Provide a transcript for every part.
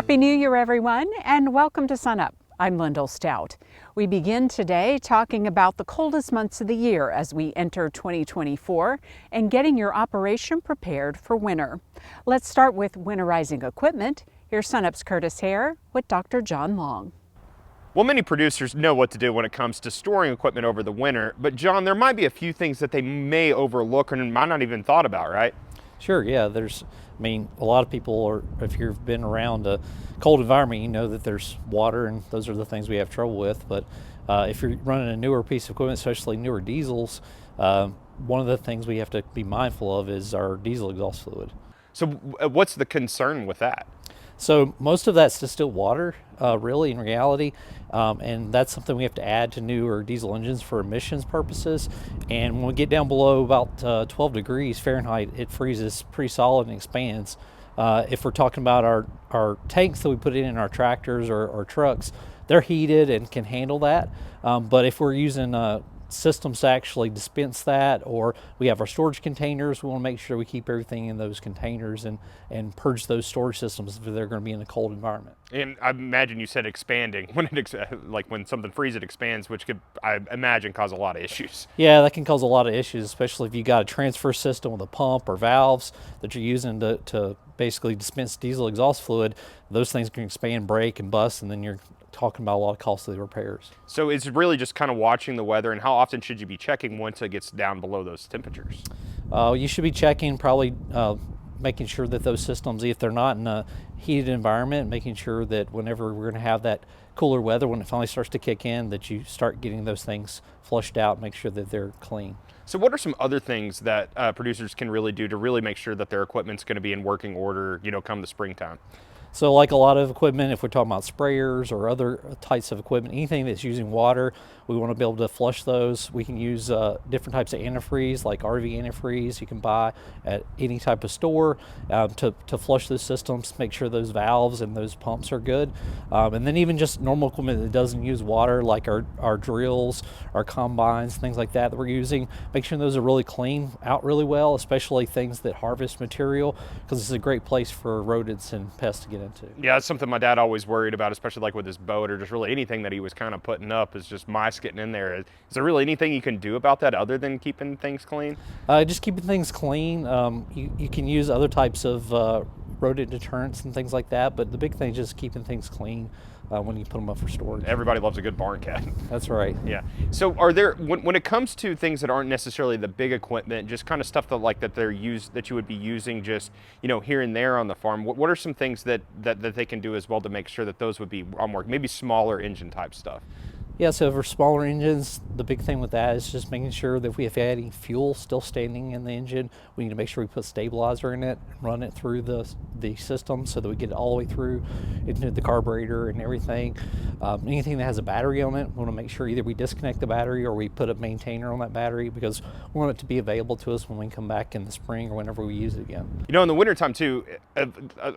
Happy New Year, everyone, and welcome to SUNUP. I'm Lyndall Stout. We begin today talking about the coldest months of the year as we enter 2024 and getting your operation prepared for winter. Let's start with winterizing equipment. Here's SUNUP's Curtis Hare with Dr. John Long. Well, many producers know what to do when it comes to storing equipment over the winter, but John, there might be a few things that they may overlook and might not even thought about, right? Sure, yeah, a lot of people are, if you've been around a cold environment, you know that there's water and those are the things we have trouble with. But if you're running a newer piece of equipment, especially newer diesels, one of the things we have to be mindful of is our diesel exhaust fluid. So what's the concern with that? So most of that's distilled water, really, in reality, and that's something we have to add to newer diesel engines for emissions purposes. And when we get down below about 12 degrees Fahrenheit, it freezes pretty solid and expands. If we're talking about our tanks that we put in our tractors or trucks, they're heated and can handle that. But if we're using systems to actually dispense that, or we have our storage containers, we want to make sure we keep everything in those containers and purge those storage systems if they're going to be in a cold environment. And I imagine you said expanding. When something freezes, it expands, which could, I imagine, cause a lot of issues. Yeah, that can cause a lot of issues, especially if you got a transfer system with a pump or valves that you're using to basically dispense diesel exhaust fluid. Those things can expand, break, and bust, and then you're talking about a lot of costly repairs. So it's really just kind of watching the weather, and how often should you be checking once it gets down below those temperatures? You should be checking, probably making sure that those systems, if they're not in a heated environment, making sure that whenever we're going to have that cooler weather, when it finally starts to kick in, that you start getting those things flushed out, make sure that they're clean. So what are some other things that producers can really do to really make sure that their equipment's going to be in working order, come the springtime? So like a lot of equipment, if we're talking about sprayers or other types of equipment, anything that's using water, we want to be able to flush those. We can use different types of antifreeze, like RV antifreeze you can buy at any type of store to flush those systems, make sure those valves and those pumps are good. And then even just normal equipment that doesn't use water, like our drills, our combines, things like that we're using, make sure those are really clean out really well, especially things that harvest material, because it's a great place for rodents and pests to get into. Yeah, that's something my dad always worried about, especially like with his boat or just really anything that he was kind of putting up, is just mice getting in there. Is there really anything you can do about that other than keeping things clean? Just keeping things clean. You can use other types of rodent deterrents and things like that, but the big thing is just keeping things clean when you put them up for storage. Everybody loves a good barn cat. That's right. Yeah. So are there, when it comes to things that aren't necessarily the big equipment, just kind of stuff that you would be using just, here and there on the farm, what are some things that they can do as well to make sure that those would be on work, maybe smaller engine type stuff? Yeah, so for smaller engines, the big thing with that is just making sure that if we have any fuel still standing in the engine, we need to make sure we put stabilizer in it and run it through the system so that we get it all the way through into the carburetor and everything. Anything that has a battery on it, we want to make sure either we disconnect the battery or we put a maintainer on that battery, because we want it to be available to us when we come back in the spring or whenever we use it again. In the wintertime too,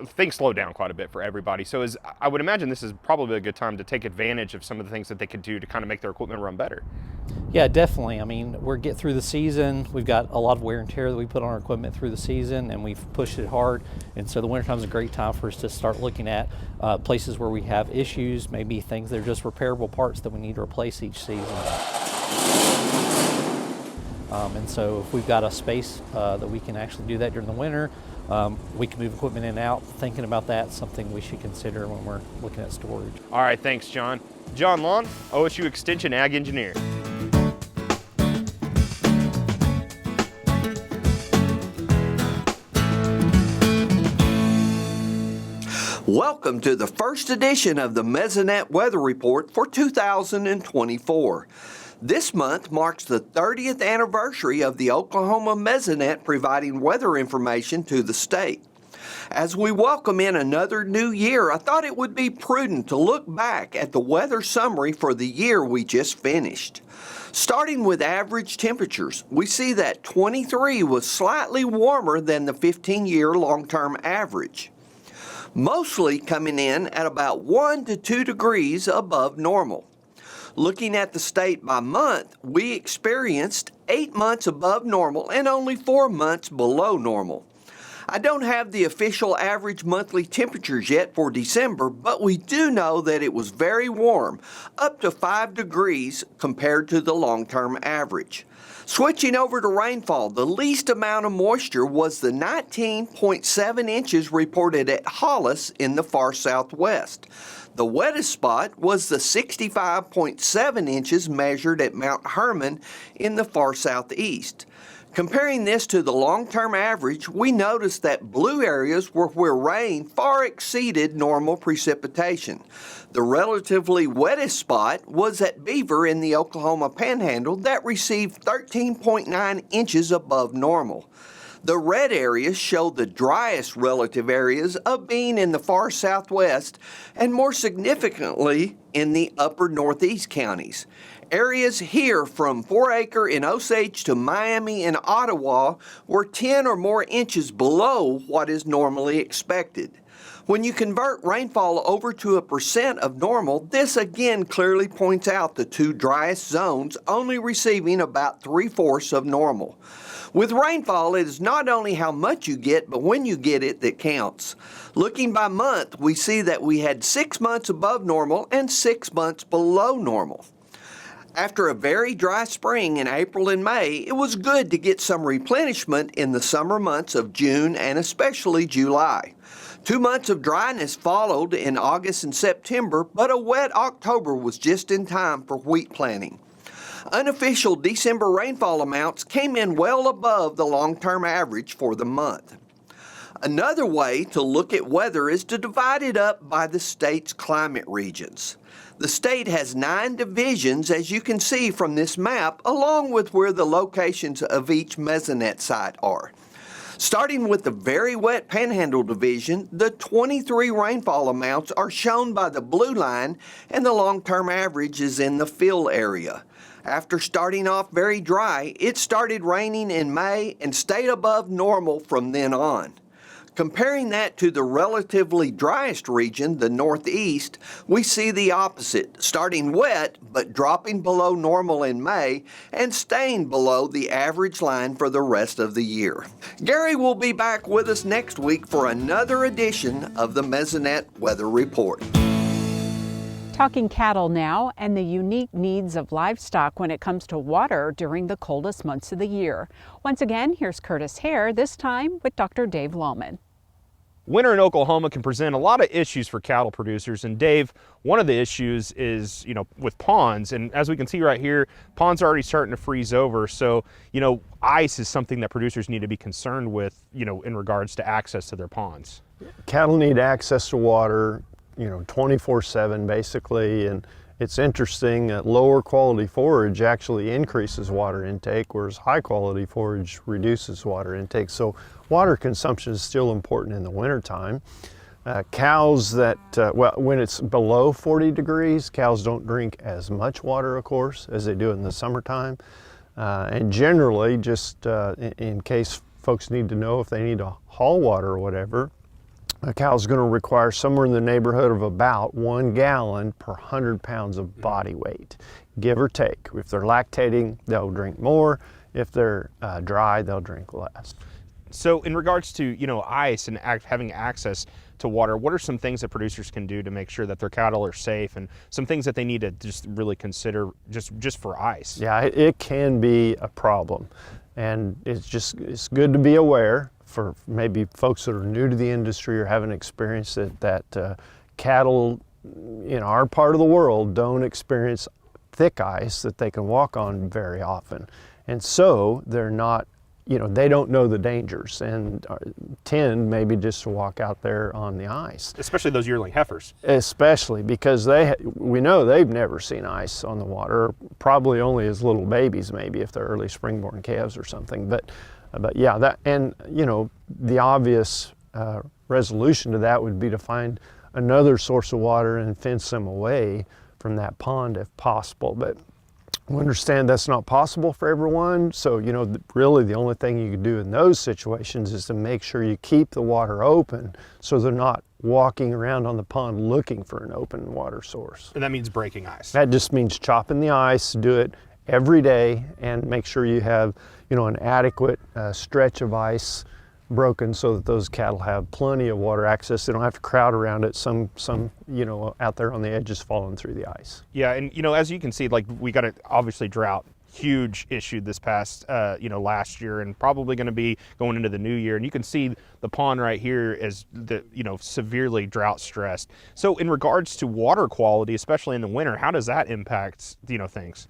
things slow down quite a bit for everybody. So I would imagine this is probably a good time to take advantage of some of the things that they could do to kind of make their equipment run better. Yeah, definitely. I mean, we're getting through the season. We've got a lot of wear and tear that we put on our equipment through the season, and we've pushed it hard. And so the wintertime is a great time for us to start looking at places where we have issues, maybe things that are just repairable parts that we need to replace each season. And so if we've got a space that we can actually do that during the winter, we can move equipment in and out. Thinking about that, something we should consider when we're looking at storage. All right, thanks, John. John Long, OSU Extension Ag Engineer. Welcome to the first edition of the Mesonet Weather Report for 2024. This month marks the 30th anniversary of the Oklahoma Mesonet providing weather information to the state. As we welcome in another new year, I thought it would be prudent to look back at the weather summary for the year we just finished. Starting with average temperatures, we see that 23 was slightly warmer than the 15-year long-term average, mostly coming in at about 1 to 2 degrees above normal. Looking at the state by month, we experienced 8 months above normal and only 4 months below normal. I don't have the official average monthly temperatures yet for December, but we do know that it was very warm, up to 5 degrees compared to the long-term average. Switching over to rainfall, the least amount of moisture was the 19.7 inches reported at Hollis in the far southwest. The wettest spot was the 65.7 inches measured at Mount Herman in the far southeast. Comparing this to the long-term average, we noticed that blue areas were where rain far exceeded normal precipitation. The relatively wettest spot was at Beaver in the Oklahoma Panhandle that received 13.9 inches above normal. The red areas show the driest relative areas of being in the far southwest and more significantly in the upper northeast counties. Areas here from 4 Acre in Osage to Miami and Ottawa were 10 or more inches below what is normally expected. When you convert rainfall over to a percent of normal, this again clearly points out the two driest zones only receiving about 3/4 of normal. With rainfall, it is not only how much you get, but when you get it that counts. Looking by month, we see that we had 6 months above normal and 6 months below normal. After a very dry spring in April and May, it was good to get some replenishment in the summer months of June and especially July. 2 months of dryness followed in August and September, but a wet October was just in time for wheat planting. Unofficial December rainfall amounts came in well above the long-term average for the month. Another way to look at weather is to divide it up by the state's climate regions. The state has 9 divisions, as you can see from this map, along with where the locations of each mesonet site are. Starting with the very wet Panhandle Division, the 23 rainfall amounts are shown by the blue line and the long-term average is in the fill area. After starting off very dry, it started raining in May and stayed above normal from then on. Comparing that to the relatively driest region, the Northeast, we see the opposite, starting wet but dropping below normal in May and staying below the average line for the rest of the year. Gary will be back with us next week for another edition of the Mesonet Weather Report. Talking cattle now and the unique needs of livestock when it comes to water during the coldest months of the year. Once again, here's Curtis Hare, this time with Dr. Dave Lalman. Winter in Oklahoma can present a lot of issues for cattle producers, and Dave, one of the issues is, with ponds, and as we can see right here, ponds are already starting to freeze over, so, ice is something that producers need to be concerned with, in regards to access to their ponds. Cattle need access to water, 24/7 basically, and it's interesting that lower quality forage actually increases water intake, whereas high quality forage reduces water intake. So water consumption is still important in the wintertime. Cows that, when it's below 40 degrees, cows don't drink as much water, of course, as they do in the summertime. And generally, just in case folks need to know if they need to haul water or whatever, a cow is going to require somewhere in the neighborhood of about 1 gallon per 100 pounds of body weight, give or take. If they're lactating, they'll drink more. If they're dry, they'll drink less. So in regards to, ice and having access to water, what are some things that producers can do to make sure that their cattle are safe, and some things that they need to just really consider just for ice? Yeah, it can be a problem. And it's good to be aware for maybe folks that are new to the industry or haven't experienced it, that cattle in our part of the world don't experience thick ice that they can walk on very often. And so they're not, they don't know the dangers and tend maybe just to walk out there on the ice. Especially those yearling heifers. Especially because we know they've never seen ice on the water, probably only as little babies, maybe if they're early springborn calves or something. But yeah, the obvious resolution to that would be to find another source of water and fence them away from that pond if possible. But we understand that's not possible for everyone, so really the only thing you can do in those situations is to make sure you keep the water open so they're not walking around on the pond looking for an open water source. And that means breaking ice. That just means chopping the ice, do it every day, and make sure you have an adequate stretch of ice broken so that those cattle have plenty of water access. They don't have to crowd around it. Some out there on the edges falling through the ice. Yeah, and as you can see, like, we got obviously drought, huge issue this past last year, and probably going to be going into the new year. And you can see the pond right here is severely drought stressed. So in regards to water quality, especially in the winter, how does that impact things?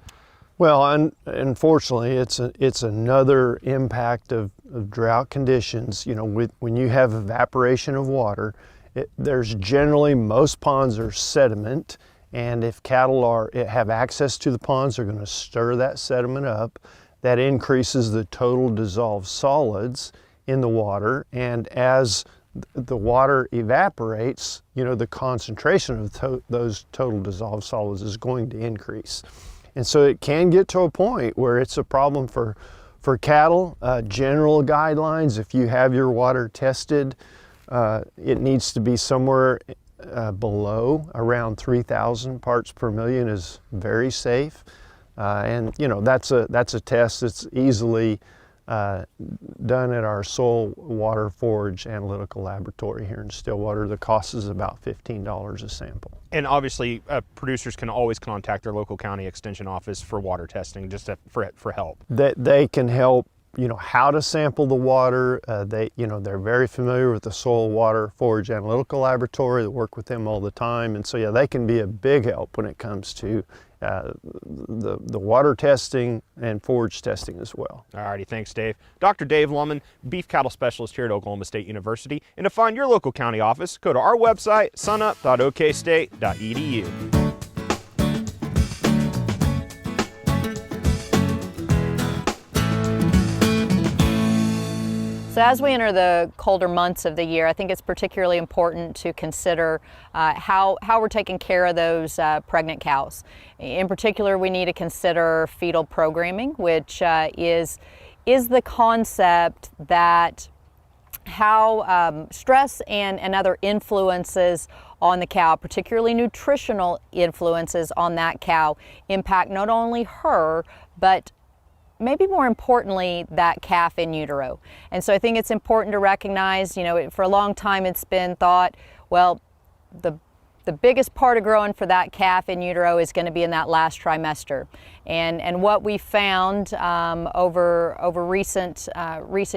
Well, unfortunately, it's another impact of drought conditions. When you have evaporation of water, there's generally, most ponds are sediment, and if cattle have access to the ponds, they're going to stir that sediment up. That increases the total dissolved solids in the water, and as the water evaporates, the concentration of those total dissolved solids is going to increase. And so it can get to a point where it's a problem for cattle. General guidelines, if you have your water tested, it needs to be somewhere below around 3,000 parts per million is very safe. And that's a test that's easily done at our Soil Water Forage Analytical Laboratory here in Stillwater. The cost is about $15 a sample. And obviously, producers can always contact their local county extension office for water testing, just for help. They can help, how to sample the water. They're very familiar with the Soil Water Forage Analytical Laboratory. They work with them all the time, and so yeah, they can be a big help when it comes to the water testing and forage testing as well. Alrighty, thanks, Dave. Dr. Dave Lalman, beef cattle specialist here at Oklahoma State University. And to find your local county office, go to our website, sunup.okstate.edu. So as we enter the colder months of the year, I think it's particularly important to consider how we're taking care of those pregnant cows. In particular, we need to consider fetal programming, which is the concept that how stress and other influences on the cow, particularly nutritional influences on that cow, impact not only her, but maybe more importantly, that calf in utero. And so I think it's important to recognize, for a long time it's been thought, well, the biggest part of growing for that calf in utero is going to be in that last trimester. And what we found over recent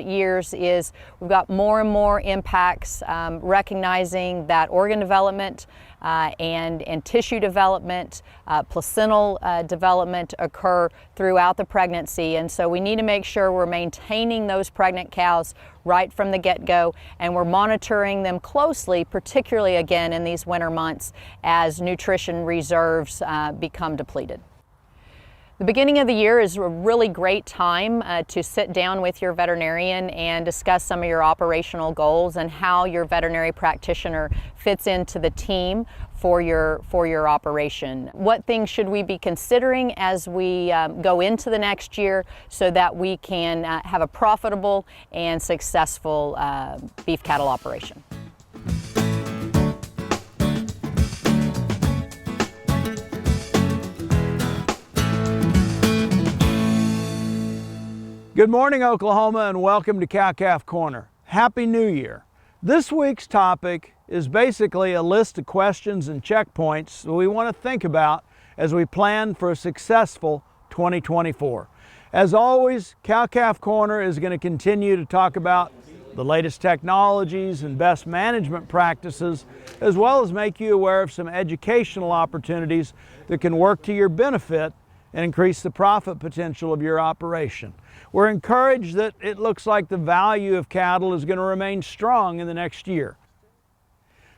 years is we've got more and more impacts recognizing that organ development and tissue development, placental development occur throughout the pregnancy. And so we need to make sure we're maintaining those pregnant cows right from the get-go, and we're monitoring them closely, particularly again in these winter months as nutrition reserves become depleted. The beginning of the year is a really great time to sit down with your veterinarian and discuss some of your operational goals and how your veterinary practitioner fits into the team for your operation. What things should we be considering as we go into the next year so that we can have a profitable and successful beef cattle operation? Good morning, Oklahoma, and welcome to Cow-Calf Corner. Happy New Year. This week's topic is basically a list of questions and checkpoints that we want to think about as we plan for a successful 2024. As always, Cow-Calf Corner is going to continue to talk about the latest technologies and best management practices, as well as make you aware of some educational opportunities that can work to your benefit and increase the profit potential of your operation. We're encouraged that it looks like the value of cattle is going to remain strong in the next year.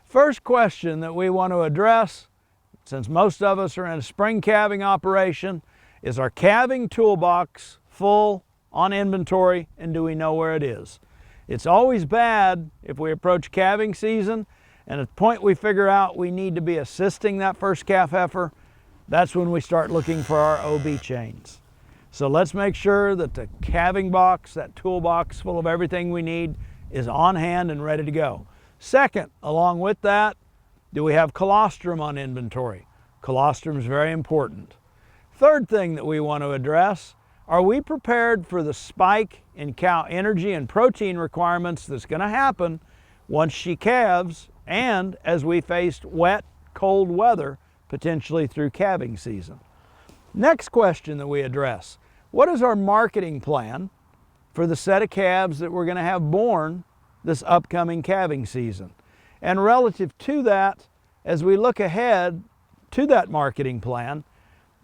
First question that we want to address, since most of us are in a spring calving operation, is our calving toolbox full on inventory, and do we know where it is? It's always bad if we approach calving season and at the point we figure out we need to be assisting that first calf heifer, that's when we start looking for our OB chains. So let's make sure that the calving box, that toolbox full of everything we need, is on hand and ready to go. Second, along with that, do we have colostrum on inventory? Colostrum is very important. Third thing that we want to address Are we prepared for the spike in cow energy and protein requirements that's going to happen once she calves and as we faced wet, cold weather, potentially through calving season? Next question that we address: what is our marketing plan for the set of calves that we're going to have born this upcoming calving season? And relative to that, as we look ahead to that marketing plan,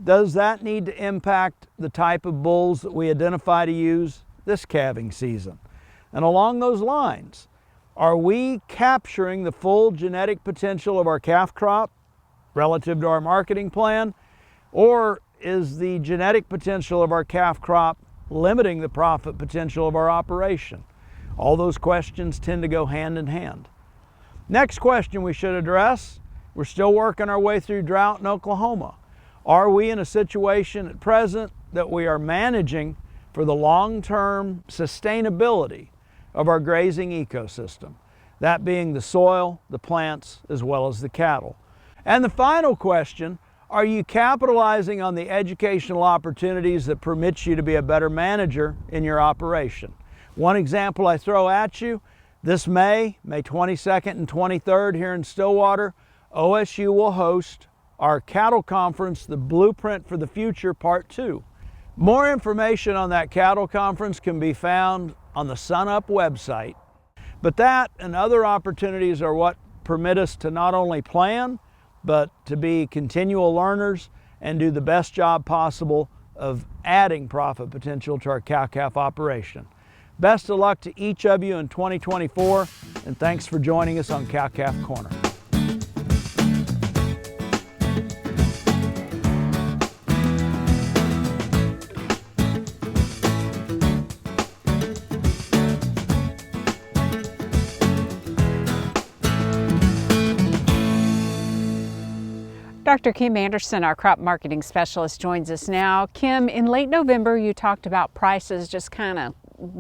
does that need to impact the type of bulls that we identify to use this calving season? And along those lines, are we capturing the full genetic potential of our calf crop relative to our marketing plan? Or is the genetic potential of our calf crop limiting the profit potential of our operation? All those questions tend to go hand in hand. Next question we should address: we're still working our way through drought in Oklahoma. Are we in a situation at present that we are managing for the long-term sustainability of our grazing ecosystem? That being the soil, the plants, as well as the cattle. And the final question: are you capitalizing on the educational opportunities that permit you to be a better manager in your operation? One example I throw at you: this May 22nd and 23rd here in Stillwater, OSU will host our cattle conference, The Blueprint for the Future, Part 2. More information on that cattle conference can be found on the SUNUP website. But that and other opportunities are what permit us to not only plan, but to be continual learners and do the best job possible of adding profit potential to our cow-calf operation. Best of luck to each of you in 2024, and thanks for joining us on Cow-Calf Corner. Dr. Kim Anderson, our crop marketing specialist, joins us now. Kim, in late November, you talked about prices just kind of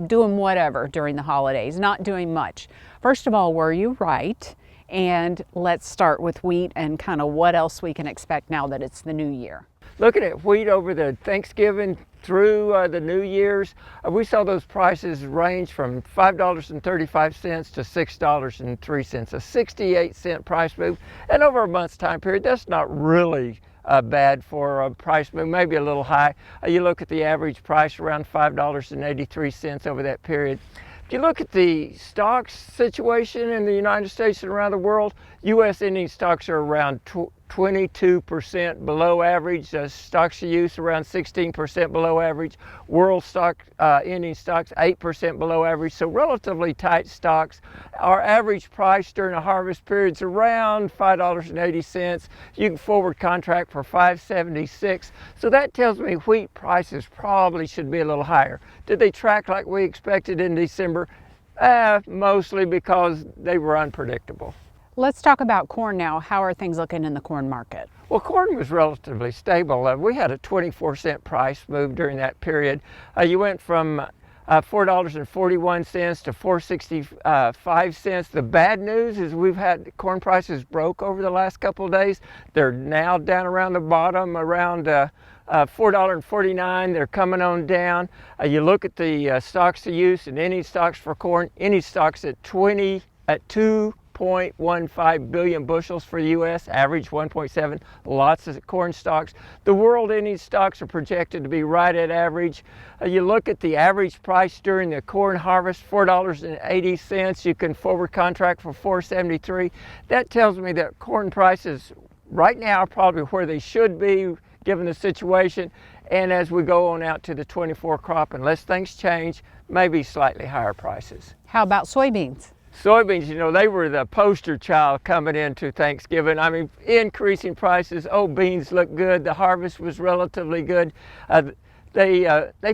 doing whatever during the holidays, not doing much. First of all, were you right? And let's start with wheat and kind of what else we can expect now that it's the new year. Looking at wheat over the Thanksgiving through the New Year's, we saw those prices range from $5.35 to $6.03, a 68-cent price move. And over a month's time period, that's not really bad for a price move, maybe a little high. You look at the average price around $5.83 over that period. If you look at the stocks situation in the United States and around the world, U.S. ending stocks are around 22% below average. Stocks to use around 16% below average. World stock ending stocks 8% below average. So relatively tight stocks. Our average price during the harvest period is around $5.80. You can forward contract for $5.76. So that tells me wheat prices probably should be a little higher. Did they track like we expected in December? Mostly because they were unpredictable. Let's talk about corn now. How are things looking in the corn market? Well, corn was relatively stable. We had a 24-cent price move during that period. You went from $4.41 to $4.65. The bad news is we've had corn prices broke over the last couple of days. They're now down around the bottom, around $4.49. They're coming on down. You look at the stocks to use and any stocks for corn, any stocks at 2.15 billion bushels for the U.S., average 1.7, lots of corn stocks. The world ending stocks are projected to be right at average. You look at the average price during the corn harvest, $4.80. You can forward contract for $4.73. That tells me that corn prices right now are probably where they should be given the situation. And as we go on out to the 24 crop, unless things change, maybe slightly higher prices. How about soybeans? Soybeans, you know, they were the poster child coming into Thanksgiving. I mean, increasing prices. Oh, beans look good. The harvest was relatively good. They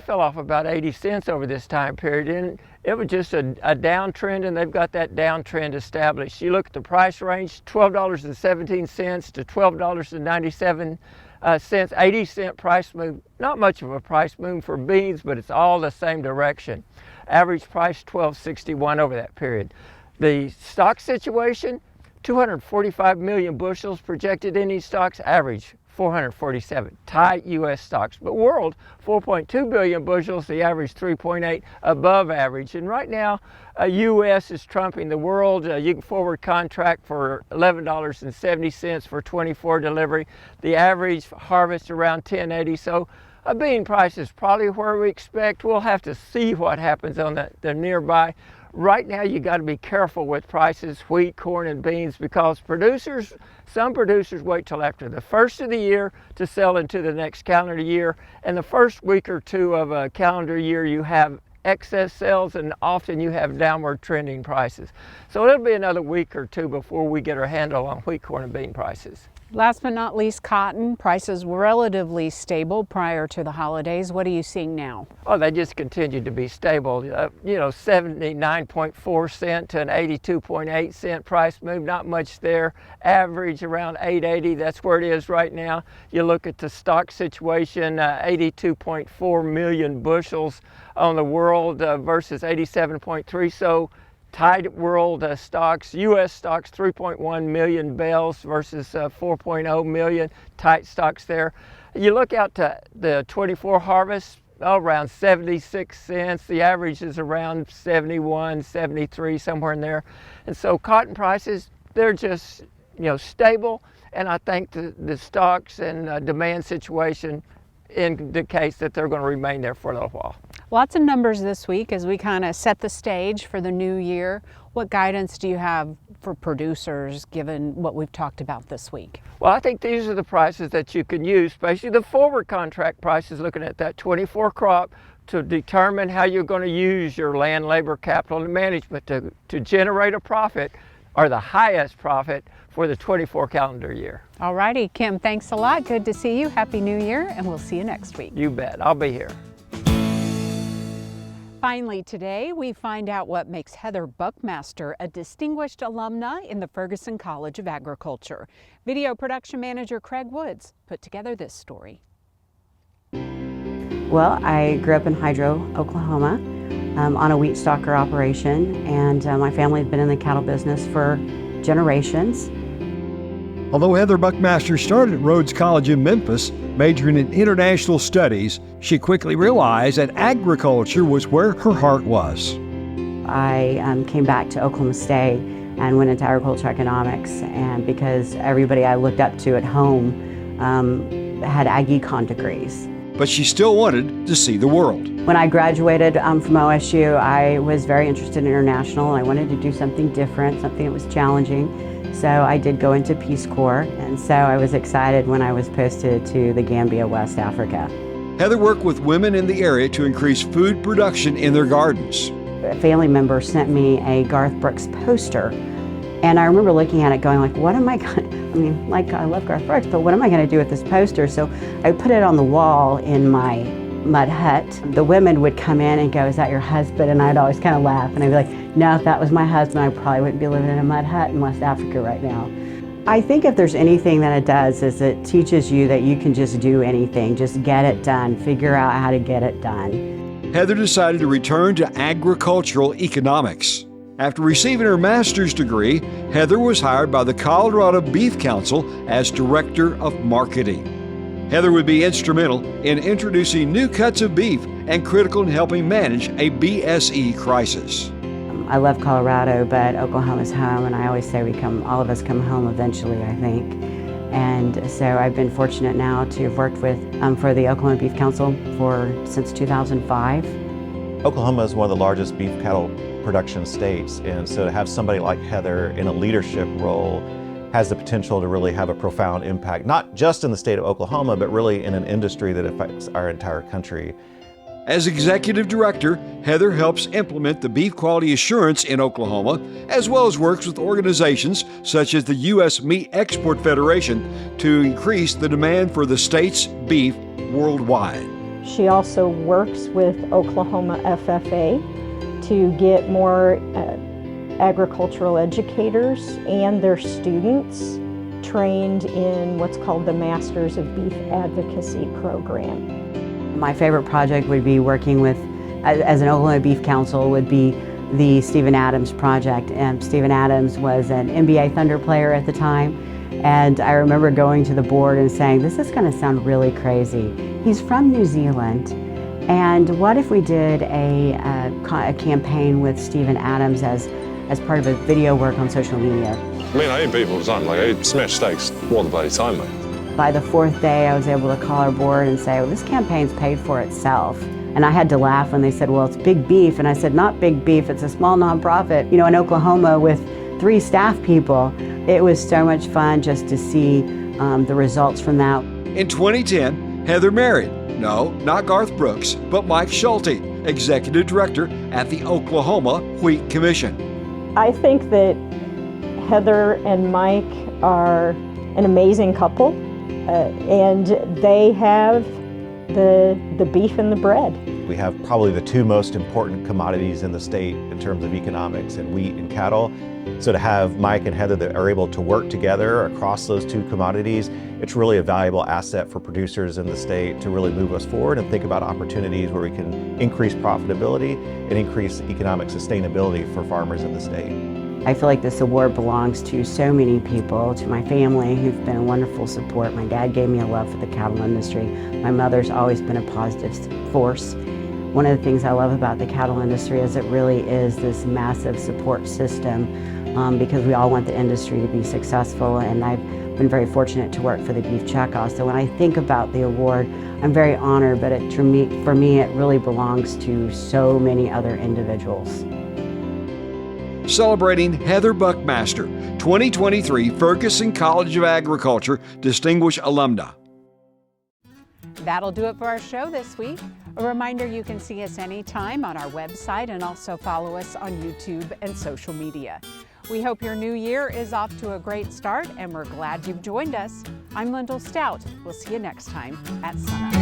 fell off about 80 cents over this time period, and it was just a downtrend, and they've got that downtrend established. You look at the price range, $12.17 to $12.97. 80-cent price move. Not much of a price move for beans, but it's all the same direction. Average price $12.61 over that period. The stock situation, 245 million bushels projected in these stocks, average 447. Tight U.S. stocks. But world, 4.2 billion bushels, the average 3.8, above average. And right now, U.S. is trumping the world. You can forward contract for $11.70 for 24 delivery. The average harvest around 1080. So a bean price is probably where we expect. We'll have to see what happens on the nearby. Right now, you got to be careful with prices, wheat, corn, and beans, because some producers wait till after the first of the year to sell into the next calendar year. And the first week or two of a calendar year, you have excess sales, and often you have downward trending prices. So it'll be another week or two before we get our handle on wheat, corn, and bean prices. Last but not least, cotton prices were relatively stable prior to the holidays. What are you seeing now? Oh, they just continue to be stable. 79.4 cent to an 82.8 cent price move, not much there. Average around 880, that's where it is right now. You look at the stock situation, 82.4 million bushels on the world versus 87.3. So tied world stocks, U.S. stocks 3.1 million bales versus 4.0 million, tight stocks there. You look out to the 24 harvest, around 76 cents. The average is around 71, 73, somewhere in there. And so cotton prices, they're just stable. And I think the stocks and demand situation indicates that they're going to remain there for a little while. Lots of numbers this week as we kind of set the stage for the new year. What guidance do you have for producers given what we've talked about this week? Well, I think these are the prices that you can use, especially the forward contract prices, looking at that 24 crop to determine how you're going to use your land, labor, capital, and management to generate a profit, or the highest profit for the 24 calendar year. All righty, Kim, thanks a lot. Good to see you. Happy New Year, and we'll see you next week. You bet. I'll be here. Finally today, we find out what makes Heather Buckmaster a distinguished alumna in the Ferguson College of Agriculture. Video production manager Craig Woods put together this story. Well, I grew up in Hydro, Oklahoma, on a wheat stalker operation, and my family had been in the cattle business for generations. Although Heather Buckmaster started at Rhodes College in Memphis, majoring in international studies, she quickly realized that agriculture was where her heart was. I came back to Oklahoma State and went into agriculture economics, and because everybody I looked up to at home had ag econ degrees. But she still wanted to see the world. When I graduated from OSU, I was very interested in international. I wanted to do something different, something that was challenging. So I did go into Peace Corps, and so I was excited when I was posted to the Gambia, West Africa. Heather worked with women in the area to increase food production in their gardens. A family member sent me a Garth Brooks poster, and I remember looking at it going like, what am I going to, I love Garth Brooks, but what am I going to do with this poster? So I put it on the wall in my mud hut. The women would come in and go, is that your husband? And I'd always kind of laugh, and I'd be like, no, if that was my husband, I probably wouldn't be living in a mud hut in West Africa right now. I think if there's anything that it does is it teaches you that you can just do anything, just get it done, figure out how to get it done. Heather decided to return to agricultural economics. After receiving her master's degree, Heather was hired by the Colorado Beef Council as Director of Marketing. Heather would be instrumental in introducing new cuts of beef and critical in helping manage a BSE crisis. I love Colorado, but Oklahoma's home, and I always say all of us come home eventually, I think. And so I've been fortunate now to have worked with for the Oklahoma Beef Council since 2005. Oklahoma is one of the largest beef cattle production states, and so to have somebody like Heather in a leadership role has the potential to really have a profound impact, not just in the state of Oklahoma, but really in an industry that affects our entire country. As Executive Director, Heather helps implement the beef quality assurance in Oklahoma, as well as works with organizations such as the U.S. Meat Export Federation to increase the demand for the state's beef worldwide. She also works with Oklahoma FFA to get more agricultural educators and their students trained in what's called the Masters of Beef Advocacy program. My favorite project would be working with, as an Oklahoma Beef Council, would be the Stephen Adams project. Stephen Adams was an NBA Thunder player at the time, And I remember going to the board and saying, this is going to sound really crazy. He's from New Zealand, and what if we did a campaign with Stephen Adams as part of a video work on social media? I mean, I eat beef all the time. Like, I smash steaks all the bloody time, mate. By the fourth day, I was able to call our board and say, well, this campaign's paid for itself. And I had to laugh when they said, well, it's Big Beef. And I said, not Big Beef, it's a small nonprofit, you know, in Oklahoma with 3 staff people. It was so much fun just to see the results from that. In 2010, Heather married, no, not Garth Brooks, but Mike Schulte, Executive Director at the Oklahoma Wheat Commission. I think that Heather and Mike are an amazing couple, and they have the beef and the bread. We have probably the 2 most important commodities in the state in terms of economics, and wheat and cattle. So to have Mike and Heather that are able to work together across those 2 commodities, it's really a valuable asset for producers in the state to really move us forward and think about opportunities where we can increase profitability and increase economic sustainability for farmers in the state. I feel like this award belongs to so many people, to my family who've been a wonderful support. My dad gave me a love for the cattle industry. My mother's always been a positive force. One of the things I love about the cattle industry is it really is this massive support system because we all want the industry to be successful, and I've been very fortunate to work for the beef checkoff. So when I think about the award, I'm very honored, but for me, it really belongs to so many other individuals. Celebrating Heather Buckmaster, 2023 Ferguson College of Agriculture Distinguished Alumna. That'll do it for our show this week. A reminder, you can see us anytime on our website and also follow us on YouTube and social media. We hope your new year is off to a great start, and we're glad you've joined us. I'm Lyndall Stout. We'll see you next time at SUNUP.